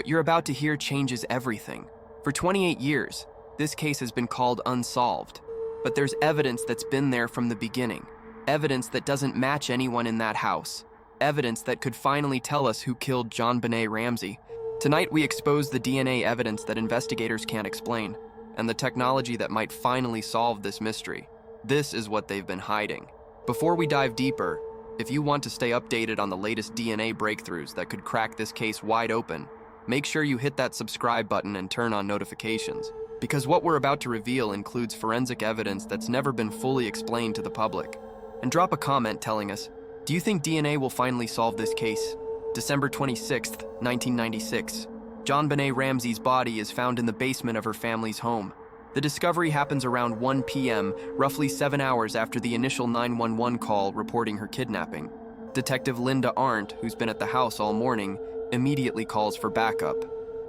What you're about to hear changes everything. For 28 years, this case has been called unsolved, but there's evidence that's been there from the beginning. Evidence that doesn't match anyone in that house. Evidence that could finally tell us who killed JonBenét Ramsey. Tonight we expose the DNA evidence that investigators can't explain, and the technology that might finally solve this mystery. This is what they've been hiding. Before we dive deeper, if you want to stay updated on the latest DNA breakthroughs that could crack this case wide open, make sure you hit that subscribe button and turn on notifications, because what we're about to reveal includes forensic evidence that's never been fully explained to the public. And drop a comment telling us, do you think DNA will finally solve this case? December 26th, 1996. JonBenét Ramsey's body is found in the basement of her family's home. The discovery happens around 1 p.m., roughly 7 hours after the initial 911 call reporting her kidnapping. Detective Linda Arndt, who's been at the house all morning, immediately calls for backup.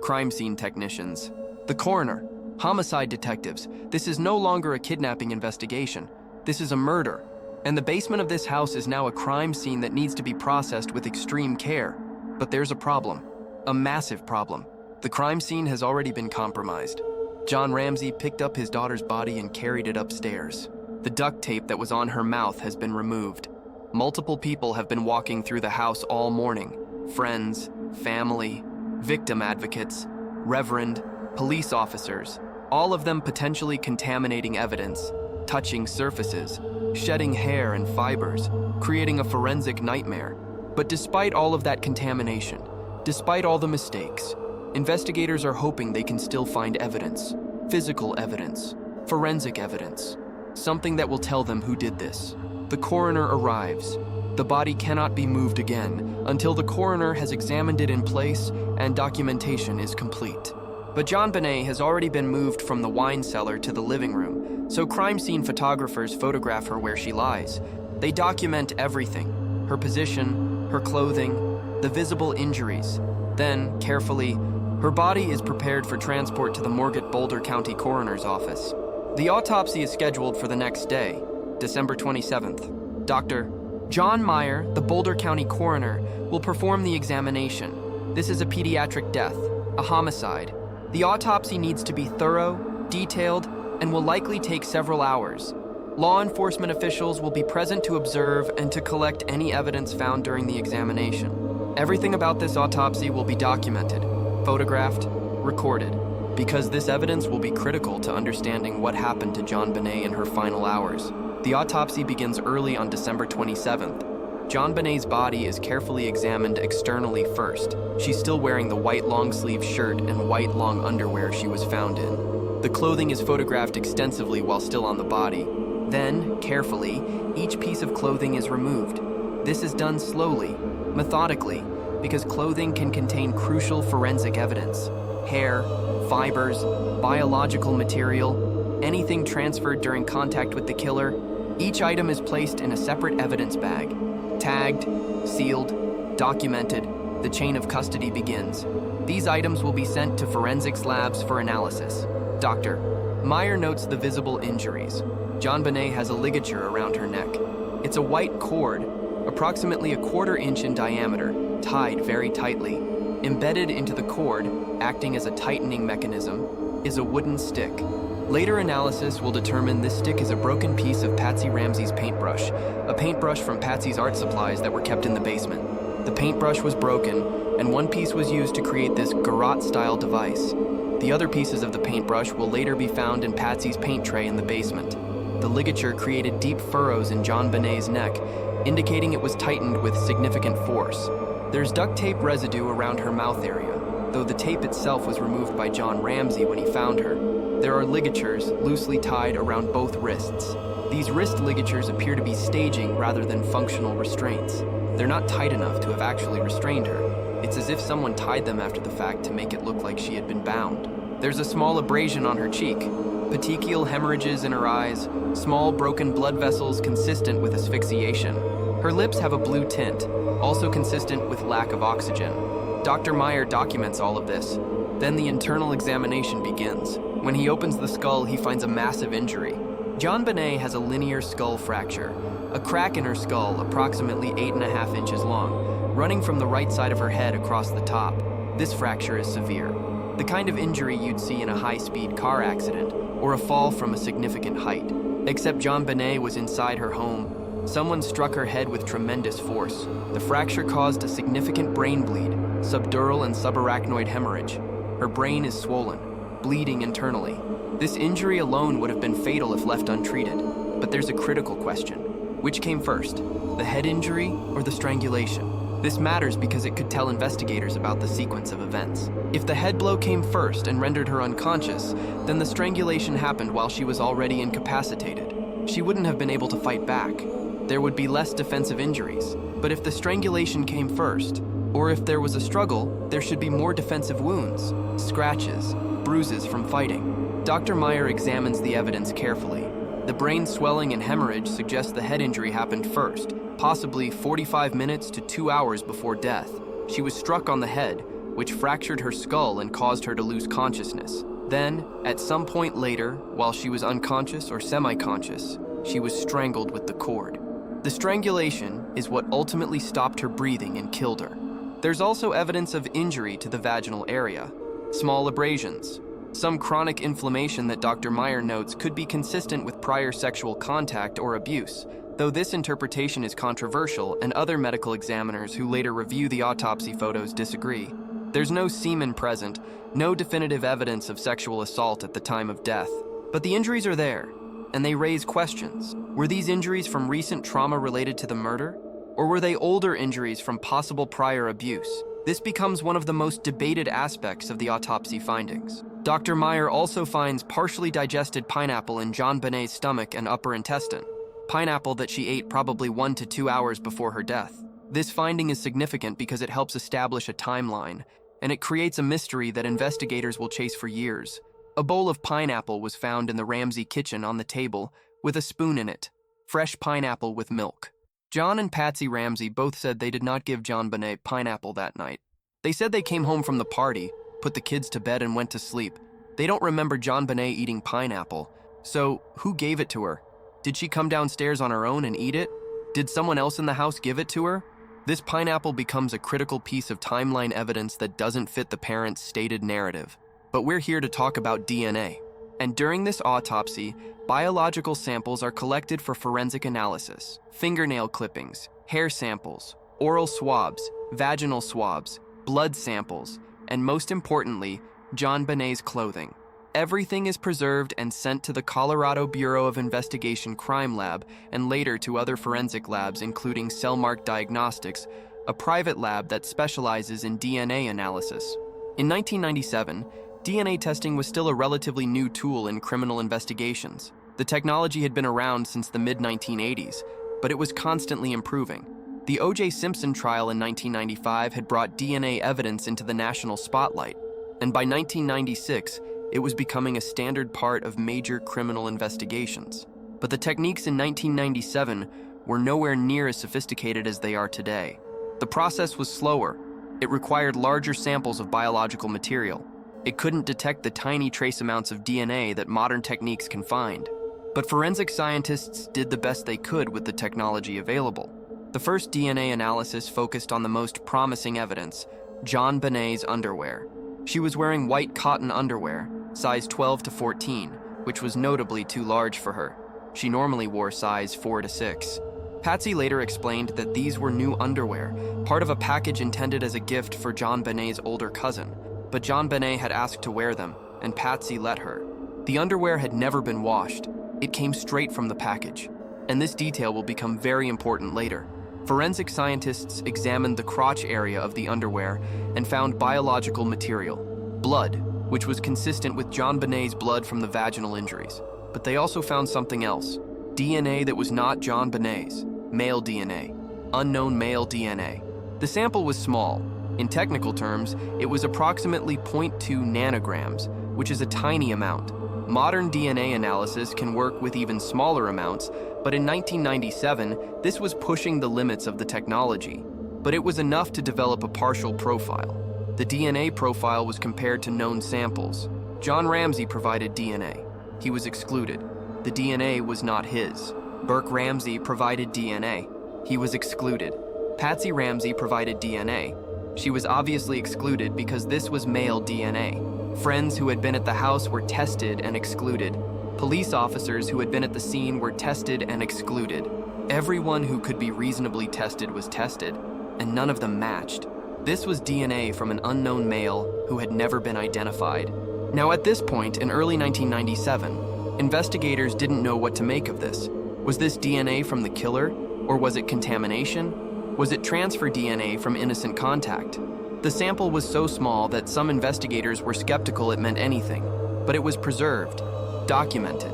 Crime scene technicians. The coroner. Homicide detectives. This is no longer a kidnapping investigation. This is a murder. And the basement of this house is now a crime scene that needs to be processed with extreme care. But there's a problem. A massive problem. The crime scene has already been compromised. John Ramsey picked up his daughter's body and carried it upstairs. The duct tape that was on her mouth has been removed. Multiple people have been walking through the house all morning. Friends, family, victim advocates, reverend, police officers, all of them potentially contaminating evidence, touching surfaces, shedding hair and fibers, creating a forensic nightmare. But despite all of that contamination, despite all the mistakes, investigators are hoping they can still find evidence, physical evidence, forensic evidence, something that will tell them who did this. The coroner arrives. The body cannot be moved again until the coroner has examined it in place and documentation is complete. But JonBenét has already been moved from the wine cellar to the living room, so crime scene photographers photograph her where she lies. They document everything: her position, her clothing, the visible injuries. Then, carefully, her body is prepared for transport to the morgue at Boulder County Coroner's Office. The autopsy is scheduled for the next day, December 27th. Dr. John Meyer, the Boulder County coroner, will perform the examination. This is a pediatric death, a homicide. The autopsy needs to be thorough, detailed, and will likely take several hours. Law enforcement officials will be present to observe and to collect any evidence found during the examination. Everything about this autopsy will be documented, photographed, recorded, because this evidence will be critical to understanding what happened to JonBenét in her final hours. The autopsy begins early on December 27th. JonBenét's body is carefully examined externally first. She's still wearing the white long-sleeve shirt and white long underwear she was found in. The clothing is photographed extensively while still on the body. Then, carefully, each piece of clothing is removed. This is done slowly, methodically, because clothing can contain crucial forensic evidence. Hair, fibers, biological material, anything transferred during contact with the killer. Each item is placed in a separate evidence bag. Tagged, sealed, documented, the chain of custody begins. These items will be sent to forensics labs for analysis. Dr. Meyer notes the visible injuries. JonBenét has a ligature around her neck. It's a white cord, approximately 1/4 inch in diameter, tied very tightly. Embedded into the cord, acting as a tightening mechanism, is a wooden stick. Later analysis will determine this stick is a broken piece of Patsy Ramsey's paintbrush, a paintbrush from Patsy's art supplies that were kept in the basement. The paintbrush was broken, and one piece was used to create this garrote-style device. The other pieces of the paintbrush will later be found in Patsy's paint tray in the basement. The ligature created deep furrows in JonBenét's neck, indicating it was tightened with significant force. There's duct tape residue around her mouth area, though the tape itself was removed by John Ramsey when he found her. There are ligatures loosely tied around both wrists. These wrist ligatures appear to be staging rather than functional restraints. They're not tight enough to have actually restrained her. It's as if someone tied them after the fact to make it look like she had been bound. There's a small abrasion on her cheek, petechial hemorrhages in her eyes, small broken blood vessels consistent with asphyxiation. Her lips have a blue tint, also consistent with lack of oxygen. Dr. Meyer documents all of this. Then the internal examination begins. When he opens the skull, he finds a massive injury. JonBenét has a linear skull fracture, a crack in her skull approximately 8.5 inches long, running from the right side of her head across the top. This fracture is severe, the kind of injury you'd see in a high-speed car accident or a fall from a significant height. Except JonBenét was inside her home. Someone struck her head with tremendous force. The fracture caused a significant brain bleed, subdural and subarachnoid hemorrhage. Her brain is swollen, bleeding internally. This injury alone would have been fatal if left untreated. But there's a critical question. Which came first, the head injury or the strangulation? This matters because it could tell investigators about the sequence of events. If the head blow came first and rendered her unconscious, then the strangulation happened while she was already incapacitated. She wouldn't have been able to fight back. There would be less defensive injuries. But if the strangulation came first, or if there was a struggle, there should be more defensive wounds, scratches, bruises from fighting. Dr. Meyer examines the evidence carefully. The brain swelling and hemorrhage suggests the head injury happened first, possibly 45 minutes to 2 hours before death. She was struck on the head, which fractured her skull and caused her to lose consciousness. Then, at some point later, while she was unconscious or semi-conscious, she was strangled with the cord. The strangulation is what ultimately stopped her breathing and killed her. There's also evidence of injury to the vaginal area. Small abrasions, some chronic inflammation that Dr. Meyer notes could be consistent with prior sexual contact or abuse, though this interpretation is controversial and other medical examiners who later review the autopsy photos disagree. There's no semen present, no definitive evidence of sexual assault at the time of death. But the injuries are there, and they raise questions. Were these injuries from recent trauma related to the murder? Or were they older injuries from possible prior abuse? This becomes one of the most debated aspects of the autopsy findings. Dr. Meyer also finds partially digested pineapple in JonBenét's stomach and upper intestine, pineapple that she ate probably 1 to 2 hours before her death. This finding is significant because it helps establish a timeline, and it creates a mystery that investigators will chase for years. A bowl of pineapple was found in the Ramsey kitchen on the table with a spoon in it, fresh pineapple with milk. John and Patsy Ramsey both said they did not give JonBenét pineapple that night. They said they came home from the party, put the kids to bed, and went to sleep. They don't remember JonBenét eating pineapple. So, who gave it to her? Did she come downstairs on her own and eat it? Did someone else in the house give it to her? This pineapple becomes a critical piece of timeline evidence that doesn't fit the parents' stated narrative. But we're here to talk about DNA. And during this autopsy, biological samples are collected for forensic analysis. Fingernail clippings, hair samples, oral swabs, vaginal swabs, blood samples, and most importantly, JonBenét's clothing. Everything is preserved and sent to the Colorado Bureau of Investigation Crime Lab and later to other forensic labs including Cellmark Diagnostics, a private lab that specializes in DNA analysis. In 1997, DNA testing was still a relatively new tool in criminal investigations. The technology had been around since the mid-1980s, but it was constantly improving. The O.J. Simpson trial in 1995 had brought DNA evidence into the national spotlight, and by 1996, it was becoming a standard part of major criminal investigations. But the techniques in 1997 were nowhere near as sophisticated as they are today. The process was slower. It required larger samples of biological material. It couldn't detect the tiny trace amounts of DNA that modern techniques can find. But forensic scientists did the best they could with the technology available. The first DNA analysis focused on the most promising evidence, JonBenét's underwear. She was wearing white cotton underwear, size 12 to 14, which was notably too large for her. She normally wore size 4 to 6. Patsy later explained that these were new underwear, part of a package intended as a gift for JonBenét's older cousin. But JonBenét had asked to wear them, and Patsy let her. The underwear had never been washed. It came straight from the package. And this detail will become very important later. Forensic scientists examined the crotch area of the underwear and found biological material, blood, which was consistent with JonBenét's blood from the vaginal injuries. But they also found something else, DNA that was not JonBenét's, male DNA, unknown male DNA. The sample was small. In technical terms, it was approximately 0.2 nanograms, which is a tiny amount. Modern DNA analysis can work with even smaller amounts, but in 1997, this was pushing the limits of the technology. But it was enough to develop a partial profile. The DNA profile was compared to known samples. John Ramsey provided DNA. He was excluded. The DNA was not his. Burke Ramsey provided DNA. He was excluded. Patsy Ramsey provided DNA. She was obviously excluded because this was male DNA. Friends who had been at the house were tested and excluded. Police officers who had been at the scene were tested and excluded. Everyone who could be reasonably tested was tested, and none of them matched. This was DNA from an unknown male who had never been identified. Now at this point, in early 1997, investigators didn't know what to make of this. Was this DNA from the killer, or was it contamination? Was it transfer DNA from innocent contact? The sample was so small that some investigators were skeptical it meant anything, but it was preserved, documented,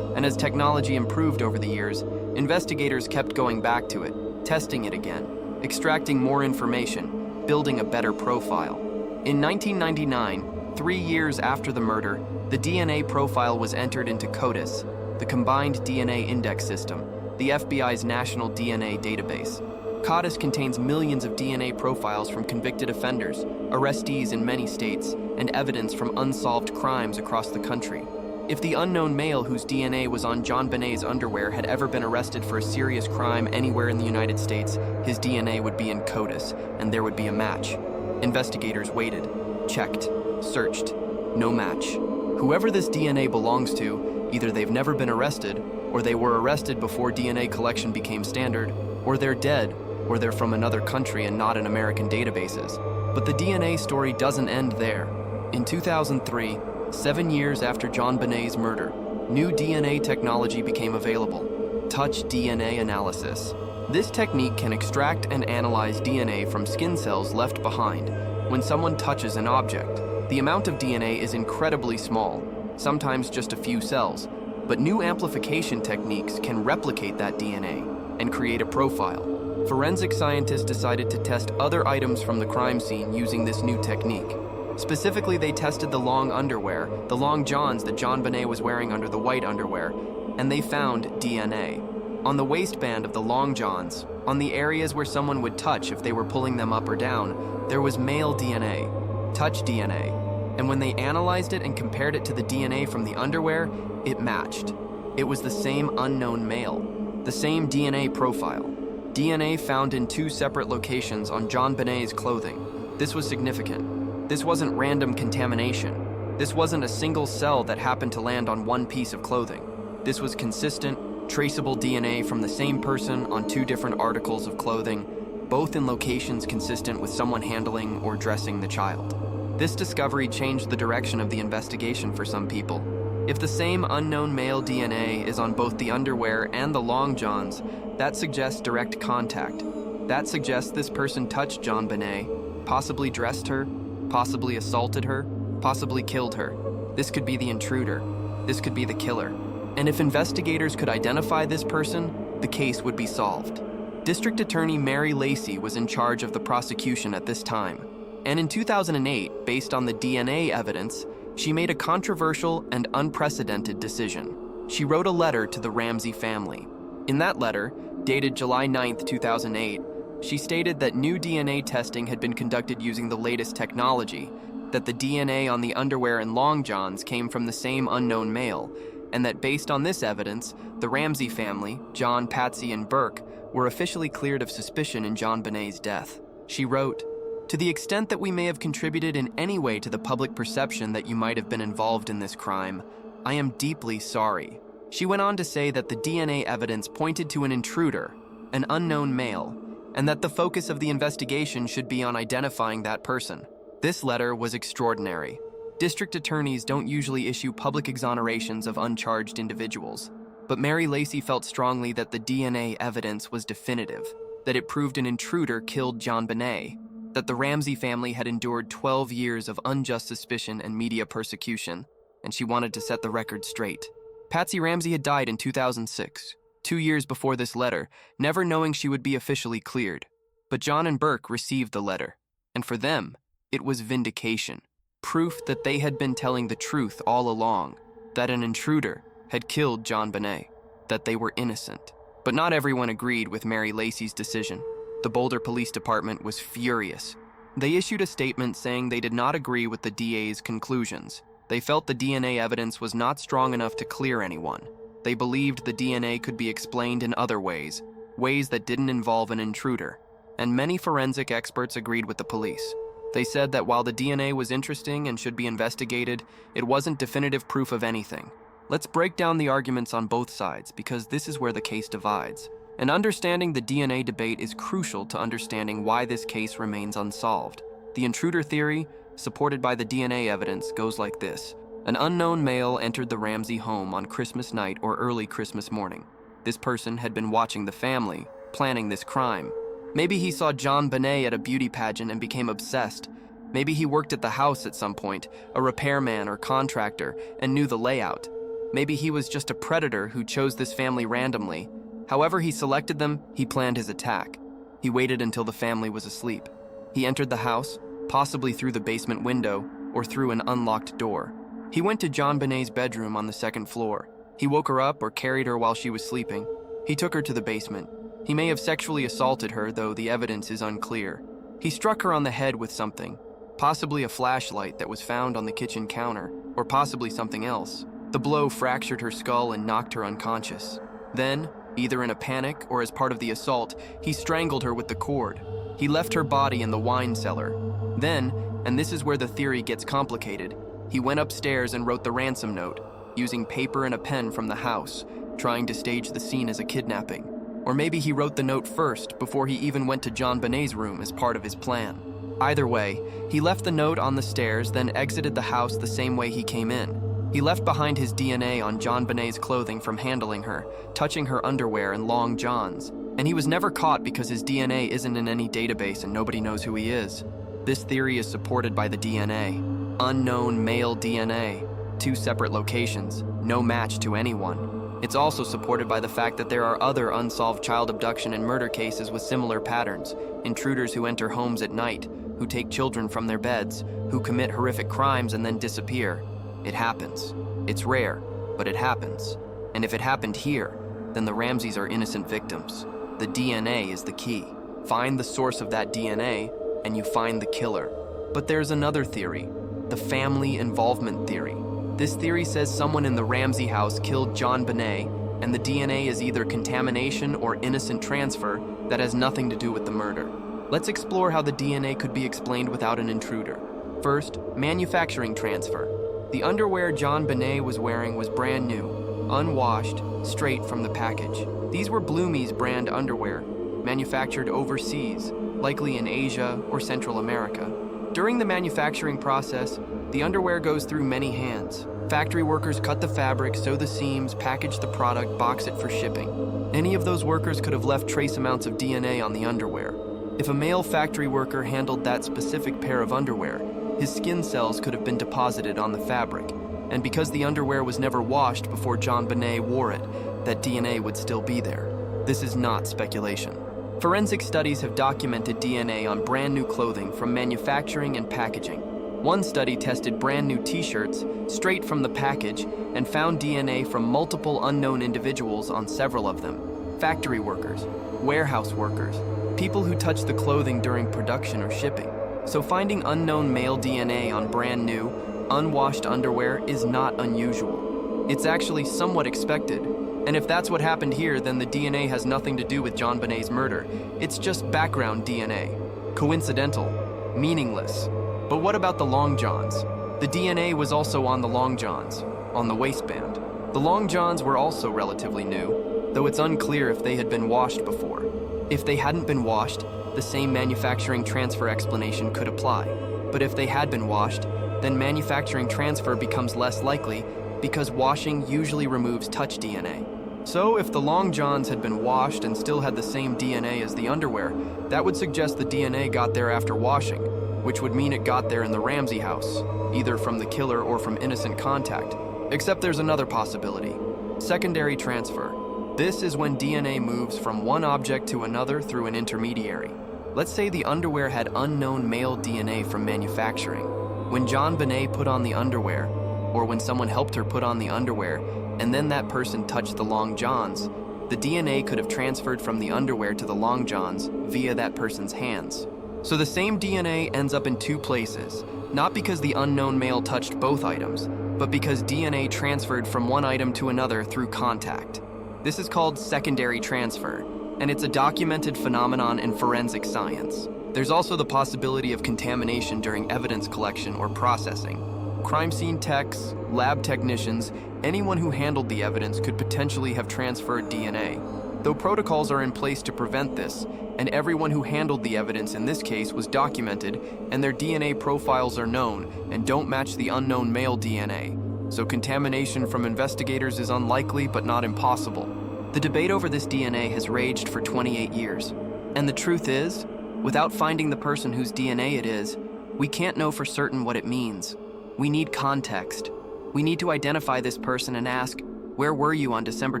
and as technology improved over the years, investigators kept going back to it, testing it again, extracting more information, building a better profile. In 1999, 3 years after the murder, the DNA profile was entered into CODIS, the Combined DNA Index System, the FBI's national DNA database. CODIS contains millions of DNA profiles from convicted offenders, arrestees in many states, and evidence from unsolved crimes across the country. If the unknown male whose DNA was on JonBenét's underwear had ever been arrested for a serious crime anywhere in the United States, his DNA would be in CODIS, and there would be a match. Investigators waited, checked, searched. No match. Whoever this DNA belongs to, either they've never been arrested, or they were arrested before DNA collection became standard, or they're dead, or they're from another country and not in American databases. But the DNA story doesn't end there. In 2003, 7 years after JonBenét's murder, new DNA technology became available: touch DNA analysis. This technique can extract and analyze DNA from skin cells left behind when someone touches an object. The amount of DNA is incredibly small, sometimes just a few cells, but new amplification techniques can replicate that DNA and create a profile. Forensic scientists decided to test other items from the crime scene using this new technique. Specifically, they tested the long underwear, the long johns that JonBenet was wearing under the white underwear, and they found DNA. On the waistband of the long johns, on the areas where someone would touch if they were pulling them up or down, there was male DNA, touch DNA, and when they analyzed it and compared it to the DNA from the underwear, it matched. It was the same unknown male, the same DNA profile. DNA found in 2 separate locations on JonBenét's clothing. This was significant. This wasn't random contamination. This wasn't a single cell that happened to land on one piece of clothing. This was consistent, traceable DNA from the same person on 2 different articles of clothing, both in locations consistent with someone handling or dressing the child. This discovery changed the direction of the investigation for some people. If the same unknown male DNA is on both the underwear and the long johns, that suggests direct contact. That suggests this person touched JonBenet, possibly dressed her, possibly assaulted her, possibly killed her. This could be the intruder. This could be the killer. And if investigators could identify this person, the case would be solved. District Attorney Mary Lacey was in charge of the prosecution at this time. And in 2008, based on the DNA evidence, she made a controversial and unprecedented decision. She wrote a letter to the Ramsey family. In that letter, dated July 9, 2008, she stated that new DNA testing had been conducted using the latest technology, that the DNA on the underwear and long johns came from the same unknown male, and that based on this evidence, the Ramsey family, John, Patsy, and Burke, were officially cleared of suspicion in JonBenét's death. She wrote, "To the extent that we may have contributed in any way to the public perception that you might have been involved in this crime, I am deeply sorry." She went on to say that the DNA evidence pointed to an intruder, an unknown male, and that the focus of the investigation should be on identifying that person. This letter was extraordinary. District attorneys don't usually issue public exonerations of uncharged individuals, but Mary Lacey felt strongly that the DNA evidence was definitive, that it proved an intruder killed JonBenet, that the Ramsey family had endured 12 years of unjust suspicion and media persecution, and she wanted to set the record straight. Patsy Ramsey had died in 2006, 2 years before this letter, never knowing she would be officially cleared. But John and Burke received the letter, and for them, it was vindication, proof that they had been telling the truth all along, that an intruder had killed JonBenet, that they were innocent. But not everyone agreed with Mary Lacey's decision. The Boulder Police Department was furious. They issued a statement saying they did not agree with the DA's conclusions. They felt the DNA evidence was not strong enough to clear anyone. They believed the DNA could be explained in other ways, ways that didn't involve an intruder. and many forensic experts agreed with the police. They said that while the DNA was interesting and should be investigated, it wasn't definitive proof of anything. Let's break down the arguments on both sides, because this is where the case divides. And understanding the DNA debate is crucial to understanding why this case remains unsolved. The intruder theory, supported by the DNA evidence, goes like this. An unknown male entered the Ramsey home on Christmas night or early Christmas morning. This person had been watching the family, planning this crime. Maybe he saw JonBenét at a beauty pageant and became obsessed. Maybe he worked at the house at some point, a repairman or contractor, and knew the layout. Maybe he was just a predator who chose this family randomly. However he selected them, he planned his attack. He waited until the family was asleep. He entered the house, possibly through the basement window or through an unlocked door. He went to JonBenét's bedroom on the second floor. He woke her up or carried her while she was sleeping. He took her to the basement. He may have sexually assaulted her, though the evidence is unclear. He struck her on the head with something, possibly a flashlight that was found on the kitchen counter, or possibly something else. The blow fractured her skull and knocked her unconscious. Then, either in a panic or as part of the assault, he strangled her with the cord. He left her body in the wine cellar. Then, and this is where the theory gets complicated, he went upstairs and wrote the ransom note, using paper and a pen from the house, trying to stage the scene as a kidnapping. Or maybe he wrote the note first before he even went to JonBenét's room as part of his plan. Either way, he left the note on the stairs, then exited the house the same way he came in. He left behind his DNA on JonBenét's clothing from handling her, touching her underwear and long johns. And he was never caught because his DNA isn't in any database and nobody knows who he is. This theory is supported by the DNA. Unknown male DNA. 2 separate locations, no match to anyone. It's also supported by the fact that there are other unsolved child abduction and murder cases with similar patterns. Intruders who enter homes at night, who take children from their beds, who commit horrific crimes and then disappear. It happens. It's rare, but it happens. And if it happened here, then the Ramseys are innocent victims. The DNA is the key. Find the source of that DNA, and you find the killer. But there's another theory, the family involvement theory. This theory says someone in the Ramsey house killed JonBenét, and the DNA is either contamination or innocent transfer that has nothing to do with the murder. Let's explore how the DNA could be explained without an intruder. First, manufacturing transfer. The underwear JonBenét was wearing was brand new, unwashed, straight from the package. These were Bloomie's brand underwear, manufactured overseas, likely in Asia or Central America. During the manufacturing process, the underwear goes through many hands. Factory workers cut the fabric, sew the seams, package the product, box it for shipping. Any of those workers could have left trace amounts of DNA on the underwear. If a male factory worker handled that specific pair of underwear, his skin cells could have been deposited on the fabric. And because the underwear was never washed before JonBenét wore it, that DNA would still be there. This is not speculation. Forensic studies have documented DNA on brand new clothing from manufacturing and packaging. One study tested brand new t-shirts straight from the package and found DNA from multiple unknown individuals on several of them. Factory workers, warehouse workers, people who touched the clothing during production or shipping. So finding unknown male DNA on brand new, unwashed underwear is not unusual. It's actually somewhat expected. And if that's what happened here, then the DNA has nothing to do with JonBenét's murder. It's just background DNA. Coincidental. Meaningless. But what about the long johns? The DNA was also on the long johns, on the waistband. The long johns were also relatively new, though it's unclear if they had been washed before. If they hadn't been washed, the same manufacturing transfer explanation could apply. But if they had been washed, then manufacturing transfer becomes less likely because washing usually removes touch DNA. So if the long johns had been washed and still had the same DNA as the underwear, that would suggest the DNA got there after washing, which would mean it got there in the Ramsey house, either from the killer or from innocent contact. Except there's another possibility. Secondary transfer. This is when DNA moves from one object to another through an intermediary. Let's say the underwear had unknown male DNA from manufacturing. When JonBenét put on the underwear, or when someone helped her put on the underwear, and then that person touched the long johns, the DNA could have transferred from the underwear to the long johns via that person's hands. So the same DNA ends up in 2 places, not because the unknown male touched both items, but because DNA transferred from one item to another through contact. This is called secondary transfer, and it's a documented phenomenon in forensic science. There's also the possibility of contamination during evidence collection or processing. Crime scene techs, lab technicians, anyone who handled the evidence could potentially have transferred DNA. Though protocols are in place to prevent this, and everyone who handled the evidence in this case was documented, and their DNA profiles are known and don't match the unknown male DNA, so contamination from investigators is unlikely but not impossible. The debate over this DNA has raged for 28 years, and the truth is, without finding the person whose DNA it is, we can't know for certain what it means. We need context. We need to identify this person and ask, where were you on December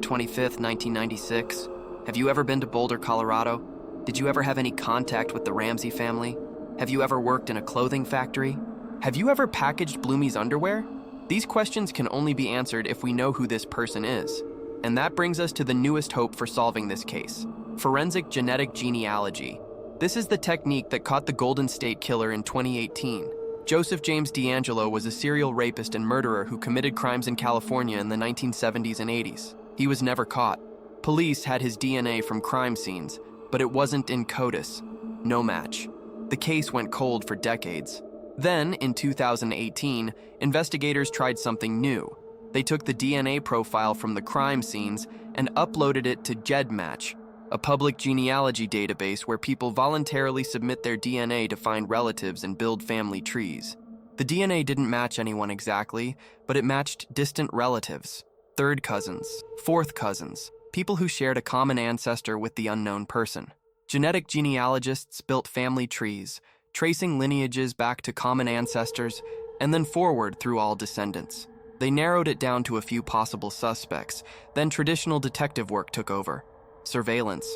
25th, 1996? Have you ever been to Boulder, Colorado? Did you ever have any contact with the Ramsey family? Have you ever worked in a clothing factory? Have you ever packaged Bloomie's underwear? These questions can only be answered if we know who this person is. And that brings us to the newest hope for solving this case: forensic genetic genealogy. This is the technique that caught the Golden State Killer in 2018. Joseph James DeAngelo was a serial rapist and murderer who committed crimes in California in the 1970s and 80s. He was never caught. Police had his DNA from crime scenes, but it wasn't in CODIS. No match. The case went cold for decades. Then, in 2018, investigators tried something new. They took the DNA profile from the crime scenes and uploaded it to GEDmatch, a public genealogy database where people voluntarily submit their DNA to find relatives and build family trees. The DNA didn't match anyone exactly, but it matched distant relatives, third cousins, fourth cousins, people who shared a common ancestor with the unknown person. Genetic genealogists built family trees, tracing lineages back to common ancestors and then forward through all descendants. They narrowed it down to a few possible suspects, then traditional detective work took over. Surveillance,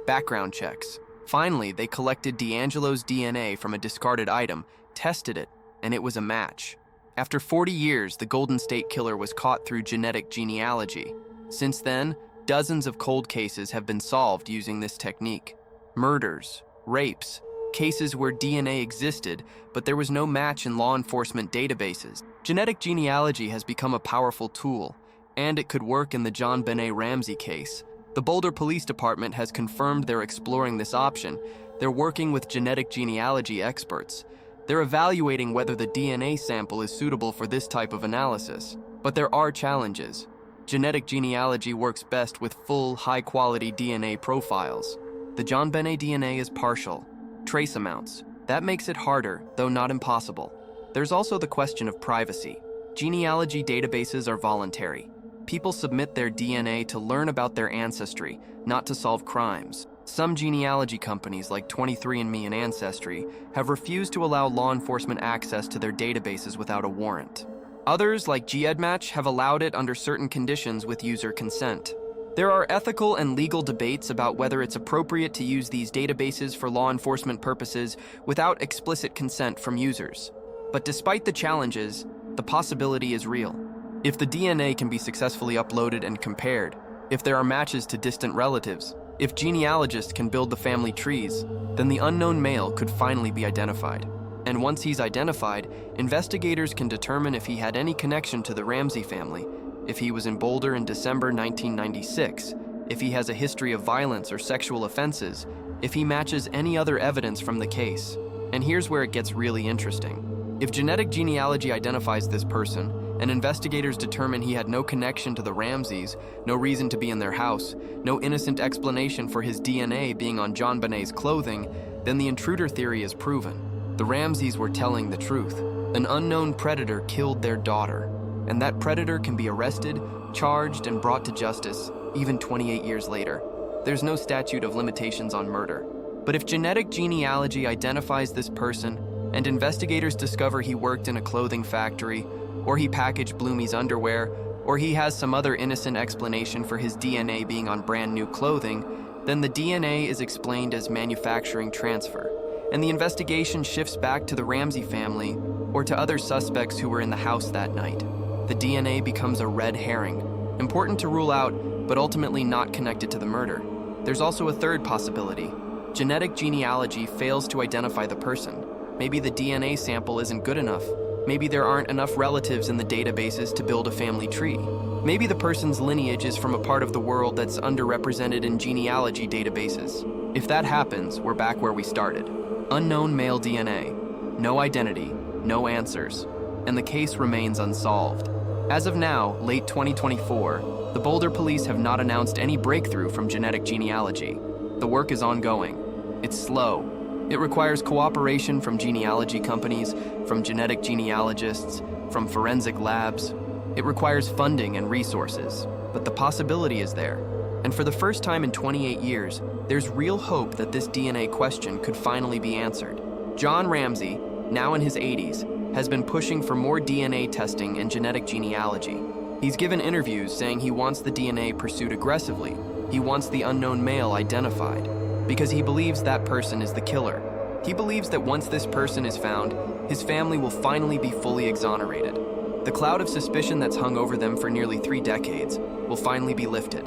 background checks. Finally, they collected DeAngelo's DNA from a discarded item, tested it, and it was a match. After 40 years, the Golden State Killer was caught through genetic genealogy. Since then, dozens of cold cases have been solved using this technique. Murders, rapes, cases where DNA existed, but there was no match in law enforcement databases. Genetic genealogy has become a powerful tool, and it could work in the JonBenét Ramsey case. The Boulder Police Department has confirmed they're exploring this option. They're working with genetic genealogy experts. They're evaluating whether the DNA sample is suitable for this type of analysis. But there are challenges. Genetic genealogy works best with full, high-quality DNA profiles. The JonBenét DNA is partial. Trace amounts. That makes it harder, though not impossible. There's also the question of privacy. Genealogy databases are voluntary. People submit their DNA to learn about their ancestry, not to solve crimes. Some genealogy companies like 23andMe and Ancestry have refused to allow law enforcement access to their databases without a warrant. Others, like GEDmatch, have allowed it under certain conditions with user consent. There are ethical and legal debates about whether it's appropriate to use these databases for law enforcement purposes without explicit consent from users. But despite the challenges, the possibility is real. If the DNA can be successfully uploaded and compared, if there are matches to distant relatives, if genealogists can build the family trees, then the unknown male could finally be identified. And once he's identified, investigators can determine if he had any connection to the Ramsey family, if he was in Boulder in December 1996, if he has a history of violence or sexual offenses, if he matches any other evidence from the case. And here's where it gets really interesting. If genetic genealogy identifies this person, and investigators determine he had no connection to the Ramseys, no reason to be in their house, no innocent explanation for his DNA being on JonBenét's clothing, then the intruder theory is proven. The Ramseys were telling the truth. An unknown predator killed their daughter, and that predator can be arrested, charged, and brought to justice, even 28 years later. There's no statute of limitations on murder. But if genetic genealogy identifies this person, and investigators discover he worked in a clothing factory, or he packaged Bloomie's underwear, or he has some other innocent explanation for his DNA being on brand new clothing, then the DNA is explained as manufacturing transfer, and the investigation shifts back to the Ramsey family or to other suspects who were in the house that night. The DNA becomes a red herring, important to rule out, but ultimately not connected to the murder. There's also a third possibility. Genetic genealogy fails to identify the person. Maybe the DNA sample isn't good enough. Maybe there aren't enough relatives in the databases to build a family tree. Maybe the person's lineage is from a part of the world that's underrepresented in genealogy databases. If that happens, we're back where we started. Unknown male DNA, no identity, no answers, and the case remains unsolved. As of now, late 2024, the Boulder police have not announced any breakthrough from genetic genealogy. The work is ongoing. It's slow. It requires cooperation from genealogy companies, from genetic genealogists, from forensic labs. It requires funding and resources, but the possibility is there. And for the first time in 28 years, there's real hope that this DNA question could finally be answered. John Ramsey, now in his 80s, has been pushing for more DNA testing and genetic genealogy. He's given interviews saying he wants the DNA pursued aggressively. He wants the unknown male identified, because he believes that person is the killer. He believes that once this person is found, his family will finally be fully exonerated. The cloud of suspicion that's hung over them for nearly 3 decades will finally be lifted,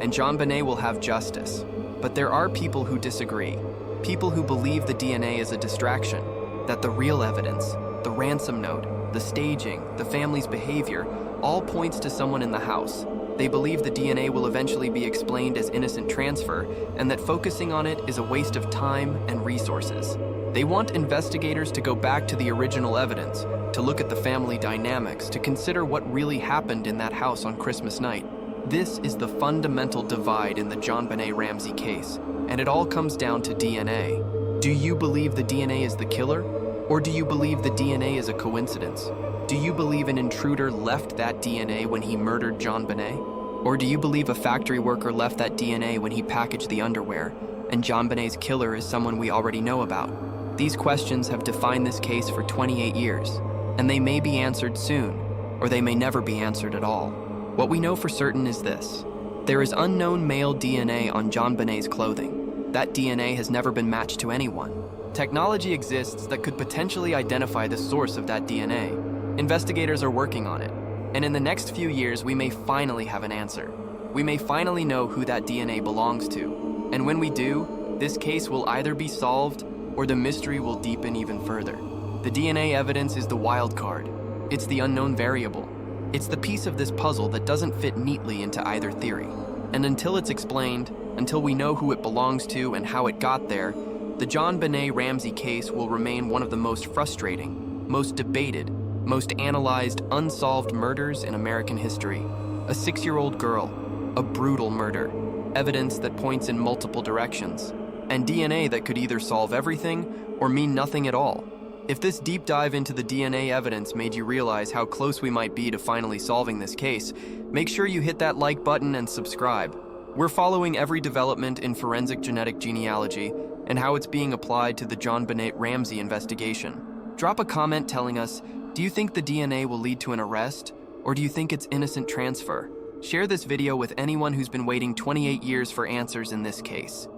and JonBenét will have justice. But there are people who disagree, people who believe the DNA is a distraction, that the real evidence, the ransom note, the staging, the family's behavior, all points to someone in the house. They believe the DNA will eventually be explained as innocent transfer, and that focusing on it is a waste of time and resources. They want investigators to go back to the original evidence, to look at the family dynamics, to consider what really happened in that house on Christmas night. This is the fundamental divide in the JonBenét Ramsey case, and it all comes down to DNA. Do you believe the DNA is the killer? Or do you believe the DNA is a coincidence? Do you believe an intruder left that DNA when he murdered JonBenét? Or do you believe a factory worker left that DNA when he packaged the underwear, and JonBenét's killer is someone we already know about? These questions have defined this case for 28 years, and they may be answered soon, or they may never be answered at all. What we know for certain is this: there is unknown male DNA on JonBenét's clothing. That DNA has never been matched to anyone. Technology exists that could potentially identify the source of that DNA. Investigators are working on it, and in the next few years we may finally have an answer. We may finally know who that DNA belongs to, and when we do, this case will either be solved or the mystery will deepen even further. The DNA evidence is the wild card. It's the unknown variable. It's the piece of this puzzle that doesn't fit neatly into either theory. And until it's explained, until we know who it belongs to and how it got there, the JonBenét Ramsey case will remain one of the most frustrating, most debated, most analyzed unsolved murders in American history. A 6-year-old girl, a brutal murder, evidence that points in multiple directions, and DNA that could either solve everything or mean nothing at all. If this deep dive into the DNA evidence made you realize how close we might be to finally solving this case, make sure you hit that like button and subscribe. We're following every development in forensic genetic genealogy and how it's being applied to the JonBenét Ramsey investigation. Drop a comment telling us, do you think the DNA will lead to an arrest, or do you think it's innocent transfer? Share this video with anyone who's been waiting 28 years for answers in this case.